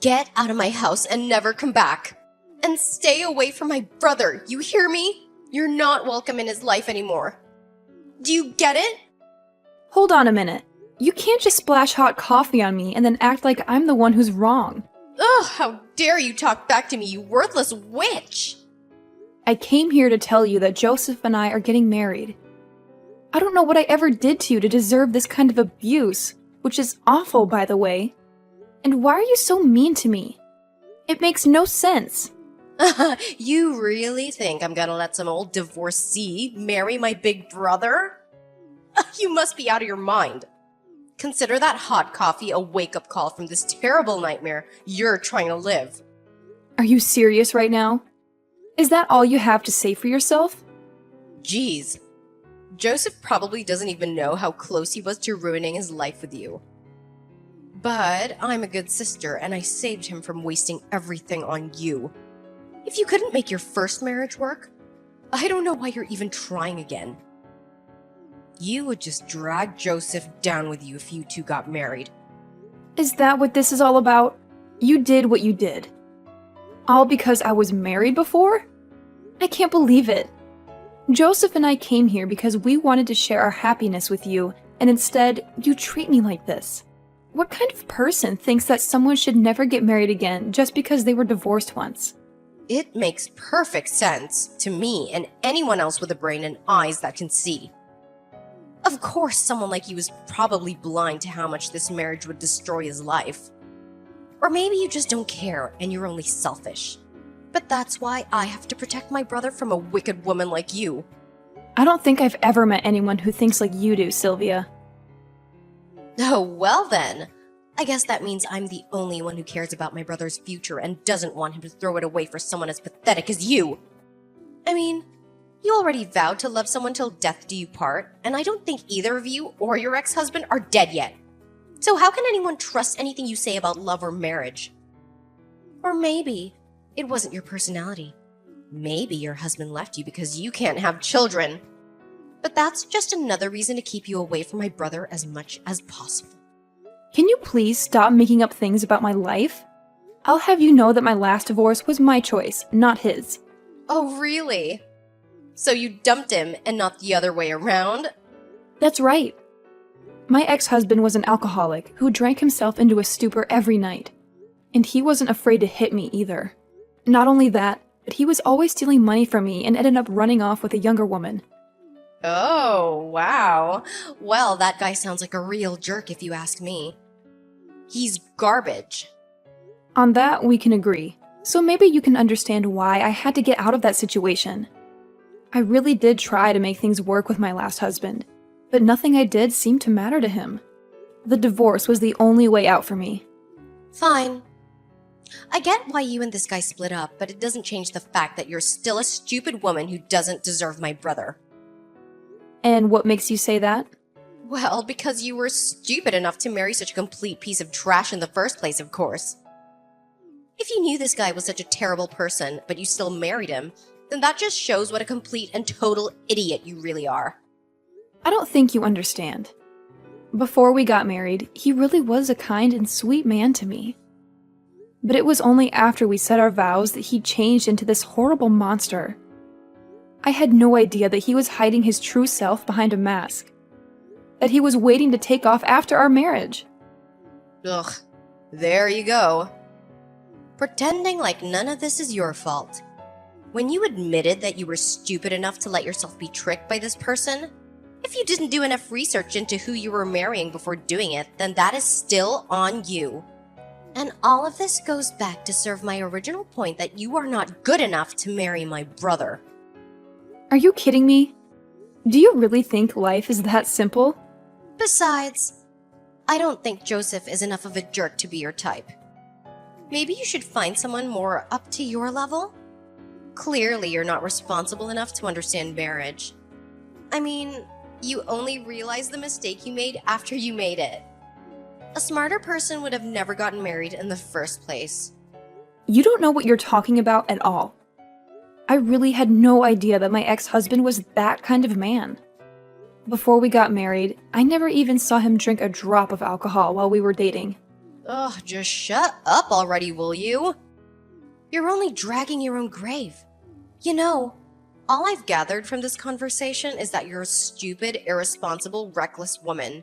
Get out of my house and never come back. And stay away from my brother, you hear me? You're not welcome in his life anymore. Do you get it? Hold on a minute. You can't just splash hot coffee on me and then act like I'm the one who's wrong. Ugh, how dare you talk back to me, you worthless witch! I came here to tell you that Joseph and I are getting married. I don't know what I ever did to you to deserve this kind of abuse, which is awful, by the way. And why are you so mean to me? It makes no sense. You really think I'm gonna let some old divorcee marry my big brother? You must be out of your mind. Consider that hot coffee a wake-up call from this terrible nightmare you're trying to live. Are you serious right now? Is that all you have to say for yourself? Geez. Joseph probably doesn't even know how close he was to ruining his life with you. But I'm a good sister, and I saved him from wasting everything on you. If you couldn't make your first marriage work, I don't know why you're even trying again. You would just drag Joseph down with you if you two got married. Is that what this is all about? You did what you did. All because I was married before? I can't believe it. Joseph and I came here because we wanted to share our happiness with you, and instead, you treat me like this. What kind of person thinks that someone should never get married again just because they were divorced once? It makes perfect sense to me and anyone else with a brain and eyes that can see. Of course, someone like you is probably blind to how much this marriage would destroy his life. Or maybe you just don't care and you're only selfish. But that's why I have to protect my brother from a wicked woman like you. I don't think I've ever met anyone who thinks like you do, Sylvia. Oh, well then. I guess that means I'm the only one who cares about my brother's future and doesn't want him to throw it away for someone as pathetic as you. I mean, you already vowed to love someone till death do you part, and I don't think either of you or your ex-husband are dead yet. So how can anyone trust anything you say about love or marriage? Or maybe it wasn't your personality. Maybe your husband left you because you can't have children. But that's just another reason to keep you away from my brother as much as possible. Can you please stop making up things about my life? I'll have you know that my last divorce was my choice, not his. Oh, really? So you dumped him and not the other way around? That's right. My ex-husband was an alcoholic who drank himself into a stupor every night. And he wasn't afraid to hit me either. Not only that, but he was always stealing money from me and ended up running off with a younger woman. Oh, wow. Well, that guy sounds like a real jerk if you ask me. He's garbage. On that, we can agree. So maybe you can understand why I had to get out of that situation. I really did try to make things work with my last husband, but nothing I did seemed to matter to him. The divorce was the only way out for me. Fine. I get why you and this guy split up, but it doesn't change the fact that you're still a stupid woman who doesn't deserve my brother. And what makes you say that? Well, because you were stupid enough to marry such a complete piece of trash in the first place, of course. If you knew this guy was such a terrible person, but you still married him, then that just shows what a complete and total idiot you really are. I don't think you understand. Before we got married, he really was a kind and sweet man to me. But it was only after we said our vows that he changed into this horrible monster. I had no idea that he was hiding his true self behind a mask. That he was waiting to take off after our marriage. Ugh, there you go. Pretending like none of this is your fault. When you admitted that you were stupid enough to let yourself be tricked by this person, if you didn't do enough research into who you were marrying before doing it, then that is still on you. And all of this goes back to serve my original point that you are not good enough to marry my brother. Are you kidding me? Do you really think life is that simple? Besides, I don't think Joseph is enough of a jerk to be your type. Maybe you should find someone more up to your level? Clearly, you're not responsible enough to understand marriage. I mean, you only realized the mistake you made after you made it. A smarter person would have never gotten married in the first place. You don't know what you're talking about at all. I really had no idea that my ex-husband was that kind of man. Before we got married, I never even saw him drink a drop of alcohol while we were dating. Ugh, just shut up already, will you? You're only dragging your own grave. You know, all I've gathered from this conversation is that you're a stupid, irresponsible, reckless woman.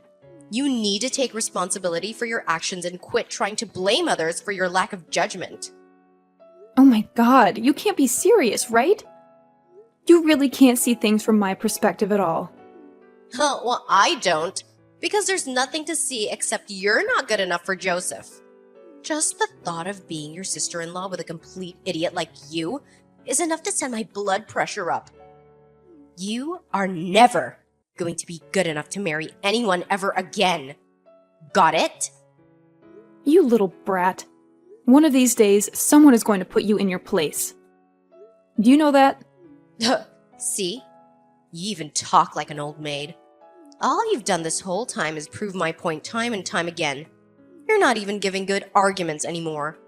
You need to take responsibility for your actions and quit trying to blame others for your lack of judgment. Oh my god, you can't be serious, right? You really can't see things from my perspective at all. Huh, well, I don't. Because there's nothing to see except you're not good enough for Joseph. Just the thought of being your sister-in-law with a complete idiot like you is enough to send my blood pressure up. You are never going to be good enough to marry anyone ever again. Got it? You little brat. One of these days, someone is going to put you in your place. Do you know that? See? You even talk like an old maid. All you've done this whole time is prove my point time and time again. You're not even giving good arguments anymore.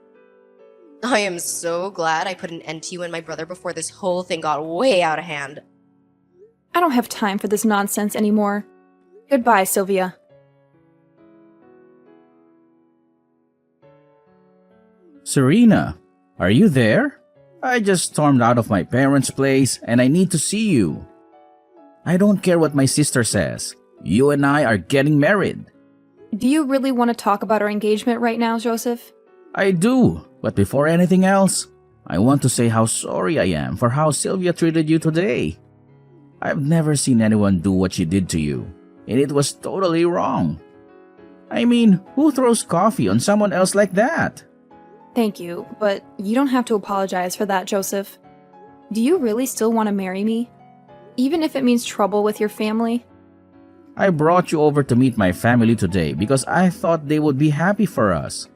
I am so glad I put an end to you and my brother before this whole thing got way out of hand. I don't have time for this nonsense anymore. Goodbye, Sylvia. Serena, are you there? I just stormed out of my parents' place and I need to see you. I don't care what my sister says. You and I are getting married. Do you really want to talk about our engagement right now, Joseph? I do, but before anything else, I want to say how sorry I am for how Sylvia treated you today. I've never seen anyone do what she did to you, and it was totally wrong. I mean, who throws coffee on someone else like that? Thank you, but you don't have to apologize for that, Joseph. Do you really still want to marry me? Even if it means trouble with your family? I brought you over to meet my family today because I thought they would be happy for us.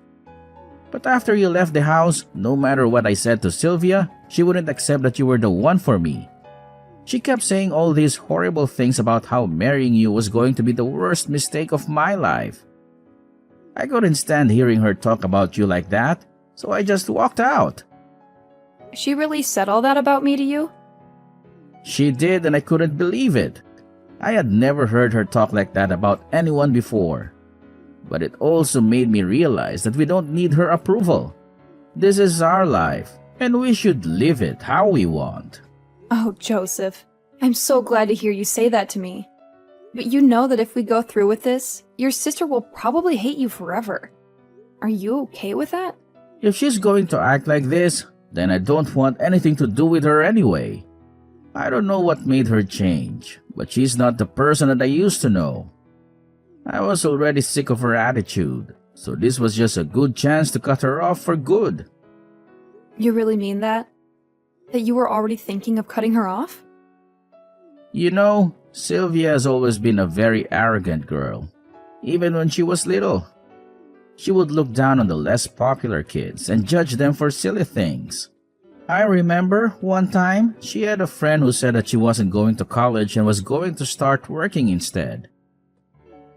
But after you left the house, no matter what I said to Sylvia, she wouldn't accept that you were the one for me. She kept saying all these horrible things about how marrying you was going to be the worst mistake of my life. I couldn't stand hearing her talk about you like that, so I just walked out. She really said all that about me to you? She did, and I couldn't believe it. I had never heard her talk like that about anyone before. But it also made me realize that we don't need her approval. This is our life, and we should live it how we want. Oh, Joseph, I'm so glad to hear you say that to me. But you know that if we go through with this, your sister will probably hate you forever. Are you okay with that? If she's going to act like this, then I don't want anything to do with her anyway. I don't know what made her change, but she's not the person that I used to know. I was already sick of her attitude, so this was just a good chance to cut her off for good. You really mean that? That you were already thinking of cutting her off? You know, Sylvia has always been a very arrogant girl, even when she was little. She would look down on the less popular kids and judge them for silly things. I remember one time she had a friend who said that she wasn't going to college and was going to start working instead.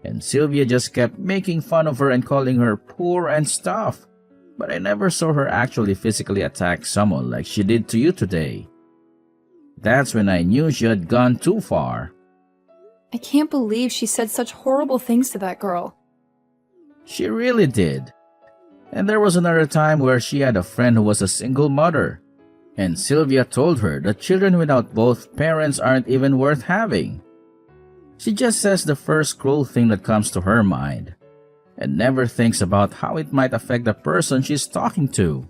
And Sylvia just kept making fun of her and calling her poor and stuff. But I never saw her actually physically attack someone like she did to you today. That's when I knew she had gone too far. I can't believe she said such horrible things to that girl. She really did. And there was another time where she had a friend who was a single mother. And Sylvia told her that children without both parents aren't even worth having. She just says the first cruel thing that comes to her mind, and never thinks about how it might affect the person she's talking to.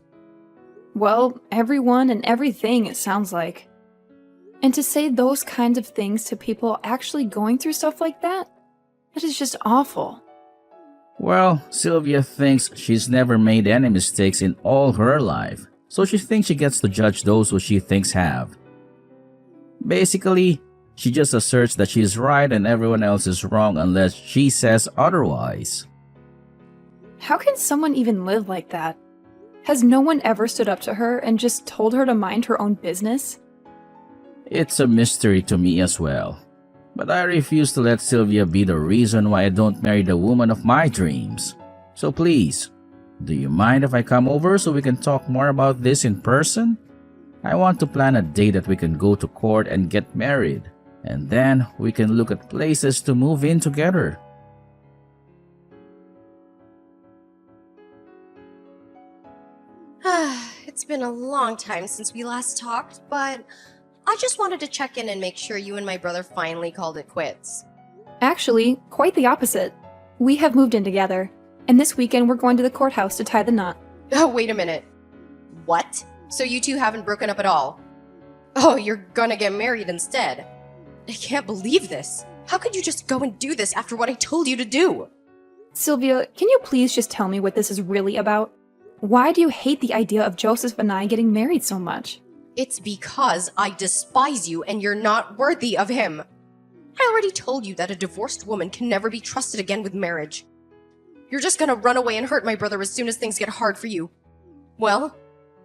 Well, everyone and everything, it sounds like. And to say those kinds of things to people actually going through stuff like that is just awful. Well, Sylvia thinks she's never made any mistakes in all her life, so she thinks she gets to judge those who she thinks have. Basically, she just asserts that she's right and everyone else is wrong unless she says otherwise. How can someone even live like that? Has no one ever stood up to her and just told her to mind her own business? It's a mystery to me as well. But I refuse to let Sylvia be the reason why I don't marry the woman of my dreams. So please, do you mind if I come over so we can talk more about this in person? I want to plan a day that we can go to court and get married, and then we can look at places to move in together. It's been a long time since we last talked, but I just wanted to check in and make sure you and my brother finally called it quits. Actually, quite the opposite. We have moved in together, and this weekend we're going to the courthouse to tie the knot. Oh, wait a minute. What? So you two haven't broken up at all? Oh, you're gonna get married instead. I can't believe this. How could you just go and do this after what I told you to do? Sylvia, can you please just tell me what this is really about? Why do you hate the idea of Joseph and I getting married so much? It's because I despise you and you're not worthy of him. I already told you that a divorced woman can never be trusted again with marriage. You're just gonna run away and hurt my brother as soon as things get hard for you. Well,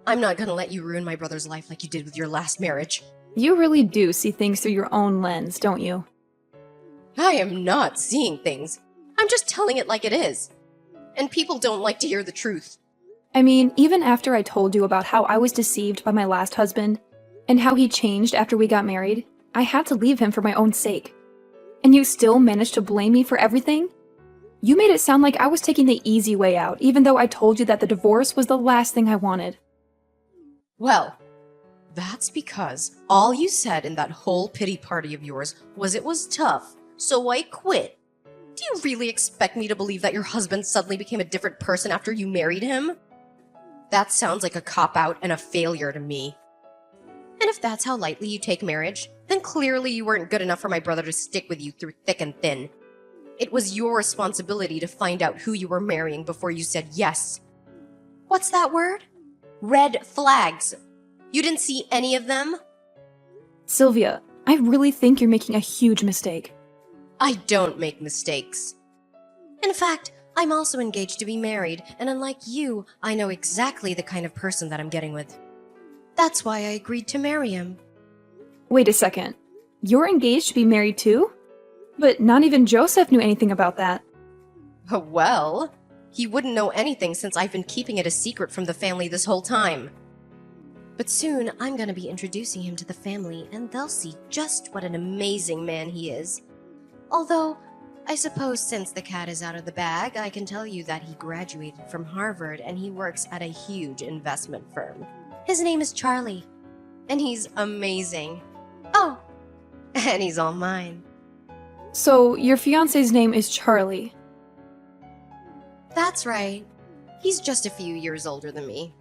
I'm not gonna let you ruin my brother's life like you did with your last marriage. You really do see things through your own lens, don't you? I am not seeing things. I'm just telling it like it is. And people don't like to hear the truth. I mean, even after I told you about how I was deceived by my last husband, and how he changed after we got married, I had to leave him for my own sake. And you still managed to blame me for everything? You made it sound like I was taking the easy way out, even though I told you that the divorce was the last thing I wanted. Well, that's because all you said in that whole pity party of yours was it was tough, so I quit. Do you really expect me to believe that your husband suddenly became a different person after you married him? That sounds like a cop-out and a failure to me. And if that's how lightly you take marriage, then clearly you weren't good enough for my brother to stick with you through thick and thin. It was your responsibility to find out who you were marrying before you said yes. What's that word? Red flags. You didn't see any of them? Sylvia, I really think you're making a huge mistake. I don't make mistakes. In fact, I'm also engaged to be married, and unlike you, I know exactly the kind of person that I'm getting with. That's why I agreed to marry him. Wait a second. You're engaged to be married too? But not even Joseph knew anything about that. Well, he wouldn't know anything since I've been keeping it a secret from the family this whole time. But soon, I'm gonna be introducing him to the family, and they'll see just what an amazing man he is. Although, I suppose since the cat is out of the bag, I can tell you that he graduated from Harvard and he works at a huge investment firm. His name is Charlie, and he's amazing. Oh, and he's all mine. So, your fiancé's name is Charlie. That's right. He's just a few years older than me.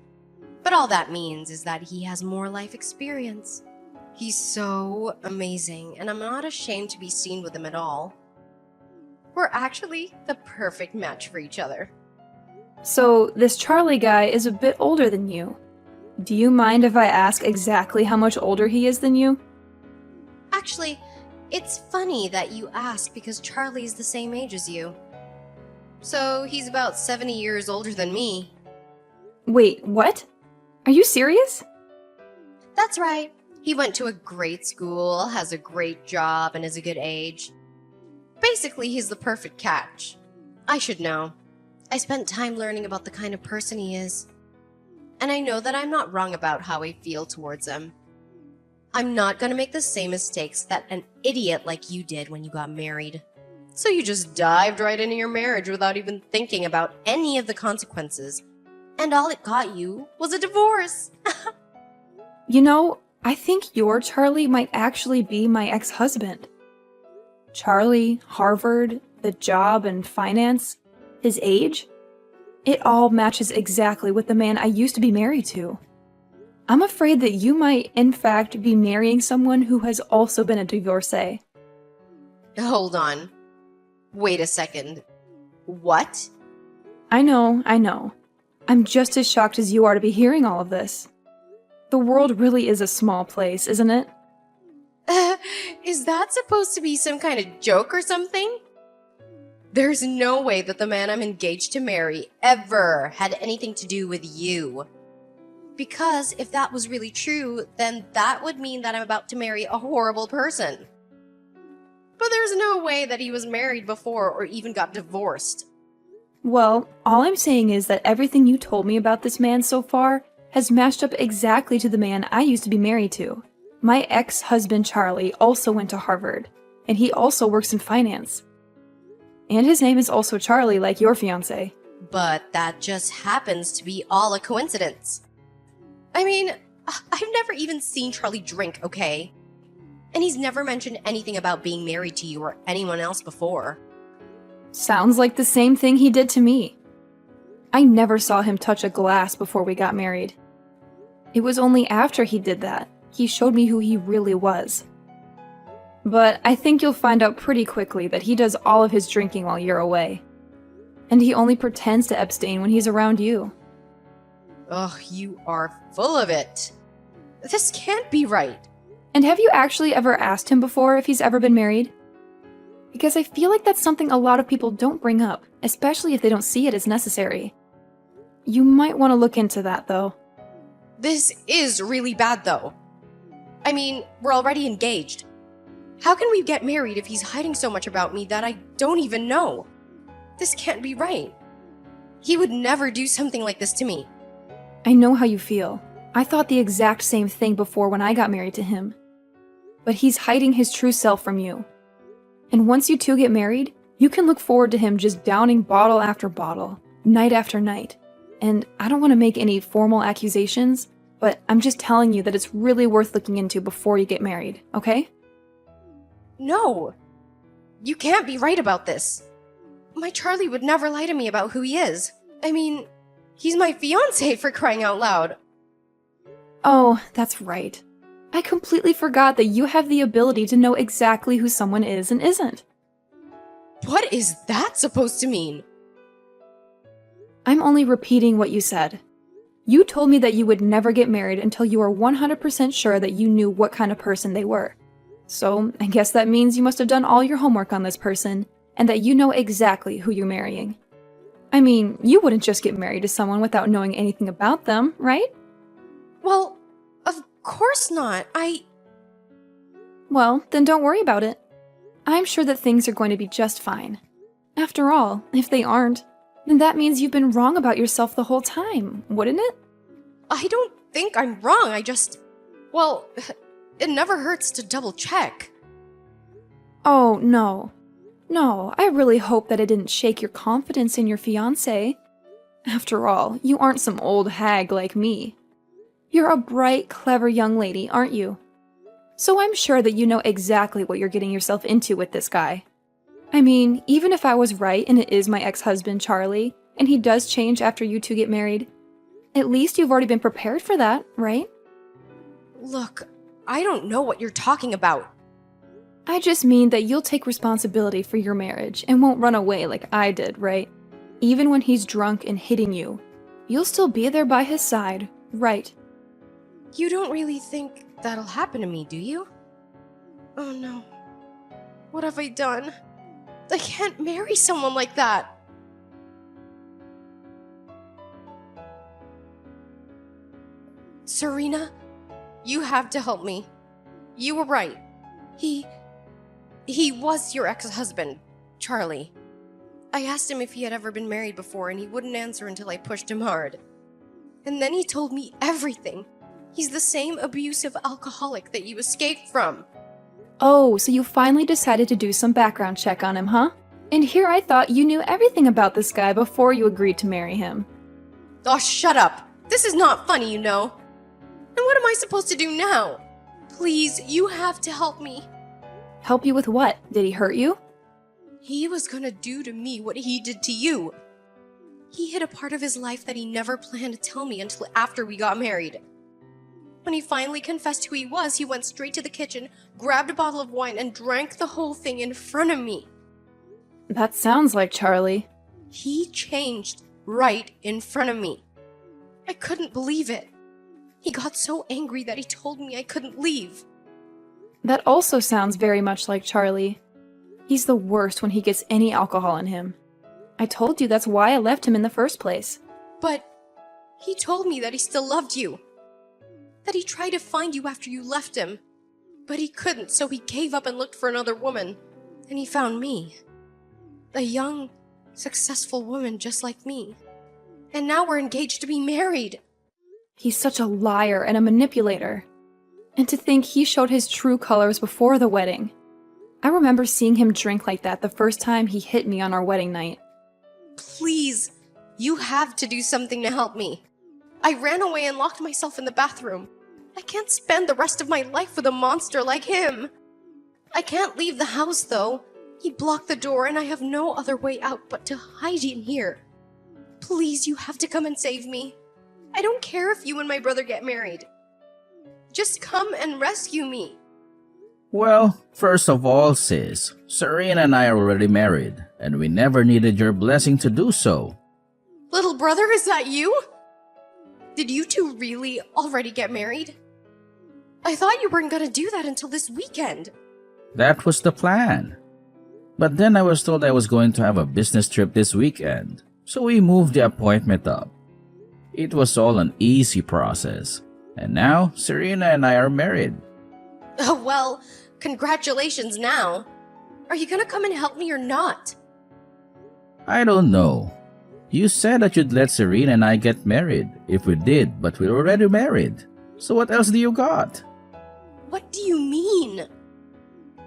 But all that means is that he has more life experience. He's so amazing, and I'm not ashamed to be seen with him at all. We're actually the perfect match for each other. So, this Charlie guy is a bit older than you. Do you mind if I ask exactly how much older he is than you? Actually, it's funny that you ask because Charlie's the same age as you. So he's about 70 years older than me. Wait, what? Are you serious? That's right. He went to a great school, has a great job, and is a good age. Basically, he's the perfect catch. I should know. I spent time learning about the kind of person he is. And I know that I'm not wrong about how I feel towards him. I'm not gonna make the same mistakes that an idiot like you did when you got married. So you just dived right into your marriage without even thinking about any of the consequences. And all it got you was a divorce. You know, I think your Charlie might actually be my ex-husband. Charlie, Harvard, the job and finance, his age. It all matches exactly with the man I used to be married to. I'm afraid that you might, in fact, be marrying someone who has also been a divorcee. Hold on. Wait a second. What? I know. I'm just as shocked as you are to be hearing all of this. The world really is a small place, isn't it? Is that supposed to be some kind of joke or something? There's no way that the man I'm engaged to marry ever had anything to do with you. Because if that was really true, then that would mean that I'm about to marry a horrible person. But there's no way that he was married before or even got divorced. Well, all I'm saying is that everything you told me about this man so far has matched up exactly to the man I used to be married to. My ex-husband Charlie also went to Harvard, and he also works in finance. And his name is also Charlie, like your fiancé. But that just happens to be all a coincidence. I mean, I've never even seen Charlie drink, okay? And he's never mentioned anything about being married to you or anyone else before. Sounds like the same thing he did to me. I never saw him touch a glass before we got married. It was only after he did that he showed me who he really was. But I think you'll find out pretty quickly that he does all of his drinking while you're away. And he only pretends to abstain when he's around you. Ugh, you are full of it. This can't be right. And have you actually ever asked him before if he's ever been married? Because I feel like that's something a lot of people don't bring up, especially if they don't see it as necessary. You might want to look into that, though. This is really bad, though. I mean, we're already engaged. How can we get married if he's hiding so much about me that I don't even know? This can't be right. He would never do something like this to me. I know how you feel. I thought the exact same thing before when I got married to him. But he's hiding his true self from you. And once you two get married, you can look forward to him just downing bottle after bottle, night after night. And I don't want to make any formal accusations, but I'm just telling you that it's really worth looking into before you get married, okay? No. You can't be right about this. My Charlie would never lie to me about who he is. I mean, he's my fiancé, for crying out loud. Oh, that's right. I completely forgot that you have the ability to know exactly who someone is and isn't. What is that supposed to mean? I'm only repeating what you said. You told me that you would never get married until you were 100% sure that you knew what kind of person they were. So, I guess that means you must have done all your homework on this person, and that you know exactly who you're marrying. I mean, you wouldn't just get married to someone without knowing anything about them, right? Well, of course not. Well, then don't worry about it. I'm sure that things are going to be just fine. After all, if they aren't, then that means you've been wrong about yourself the whole time, wouldn't it? I don't think I'm wrong. Well, it never hurts to double check. Oh, no. No, I really hope that it didn't shake your confidence in your fiancé. After all, you aren't some old hag like me. You're a bright, clever young lady, aren't you? So I'm sure that you know exactly what you're getting yourself into with this guy. I mean, even if I was right and it is my ex-husband, Charlie, and he does change after you two get married, at least you've already been prepared for that, right? Look, I don't know what you're talking about. I just mean that you'll take responsibility for your marriage and won't run away like I did, right? Even when he's drunk and hitting you, you'll still be there by his side, right? You don't really think that'll happen to me, do you? Oh no. What have I done? I can't marry someone like that. Serena, you have to help me. You were right. He was your ex-husband, Charlie. I asked him if he had ever been married before, and he wouldn't answer until I pushed him hard. And then he told me everything. He's the same abusive alcoholic that you escaped from. Oh, so you finally decided to do some background check on him, huh? And here I thought you knew everything about this guy before you agreed to marry him. Oh, shut up. This is not funny, you know. And what am I supposed to do now? Please, you have to help me. Help you with what? Did he hurt you? He was gonna do to me what he did to you. He hid a part of his life that he never planned to tell me until after we got married. When he finally confessed who he was, he went straight to the kitchen, grabbed a bottle of wine, and drank the whole thing in front of me. That sounds like Charlie. He changed right in front of me. I couldn't believe it. He got so angry that he told me I couldn't leave. That also sounds very much like Charlie. He's the worst when he gets any alcohol in him. I told you that's why I left him in the first place. But he told me that he still loved you. That he tried to find you after you left him. But he couldn't, so he gave up and looked for another woman. And he found me. A young, successful woman just like me. And now we're engaged to be married. He's such a liar and a manipulator. And to think he showed his true colors before the wedding. I remember seeing him drink like that the first time he hit me on our wedding night. Please, you have to do something to help me. I ran away and locked myself in the bathroom. I can't spend the rest of my life with a monster like him. I can't leave the house, though. He blocked the door and I have no other way out but to hide in here. Please, you have to come and save me. I don't care if you and my brother get married. Just come and rescue me. Well, first of all, sis, Serena and I are already married, and we never needed your blessing to do so. Little brother, is that you? Did you two really already get married? I thought you weren't gonna do that until this weekend. That was the plan. But then I was told I was going to have a business trip this weekend, so we moved the appointment up. It was all an easy process, and now Serena and I are married. Oh, well, congratulations now. Are you gonna come and help me or not? I don't know. You said that you'd let Serena and I get married if we did, but we're already married. So what else do you got? What do you mean?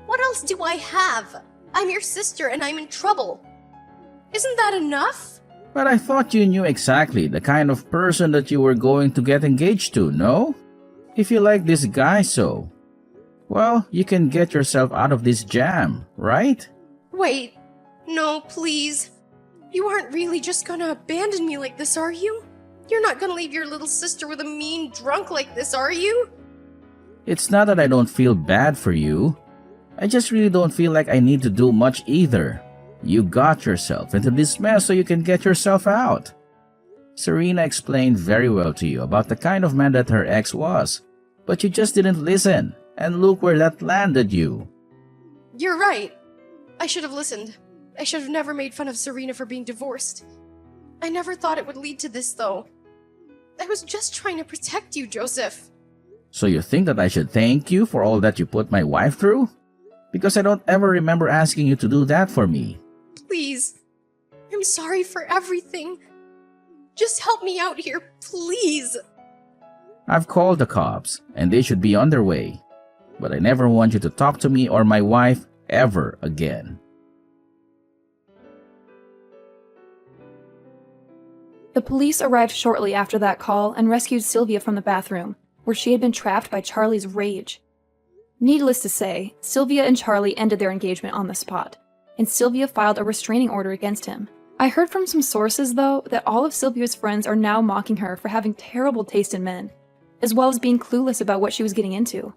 What else do I have? I'm your sister and I'm in trouble. Isn't that enough? But I thought you knew exactly the kind of person that you were going to get engaged to, no? If you like this guy so, well, you can get yourself out of this jam, right? Wait, no, please. You aren't really just gonna abandon me like this, are you? You're not gonna leave your little sister with a mean drunk like this, are you? It's not that I don't feel bad for you. I just really don't feel like I need to do much either. You got yourself into this mess so you can get yourself out. Serena explained very well to you about the kind of man that her ex was, but you just didn't listen, and look where that landed you. You're right. I should have listened. I should have never made fun of Serena for being divorced. I never thought it would lead to this, though. I was just trying to protect you, Joseph. So you think that I should thank you for all that you put my wife through? Because I don't ever remember asking you to do that for me. Please. I'm sorry for everything. Just help me out here, please. I've called the cops, and they should be on their way. But I never want you to talk to me or my wife ever again. The police arrived shortly after that call and rescued Sylvia from the bathroom, where she had been trapped by Charlie's rage. Needless to say, Sylvia and Charlie ended their engagement on the spot, and Sylvia filed a restraining order against him. I heard from some sources, though, that all of Sylvia's friends are now mocking her for having terrible taste in men, as well as being clueless about what she was getting into.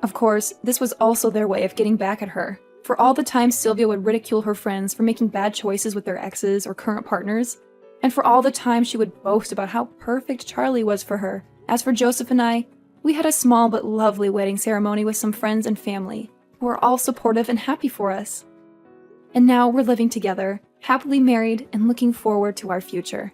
Of course, this was also their way of getting back at her, for all the times Sylvia would ridicule her friends for making bad choices with their exes or current partners, and for all the time she would boast about how perfect Charlie was for her. As for Joseph and I, we had a small but lovely wedding ceremony with some friends and family, who were all supportive and happy for us. And now we're living together, happily married and looking forward to our future.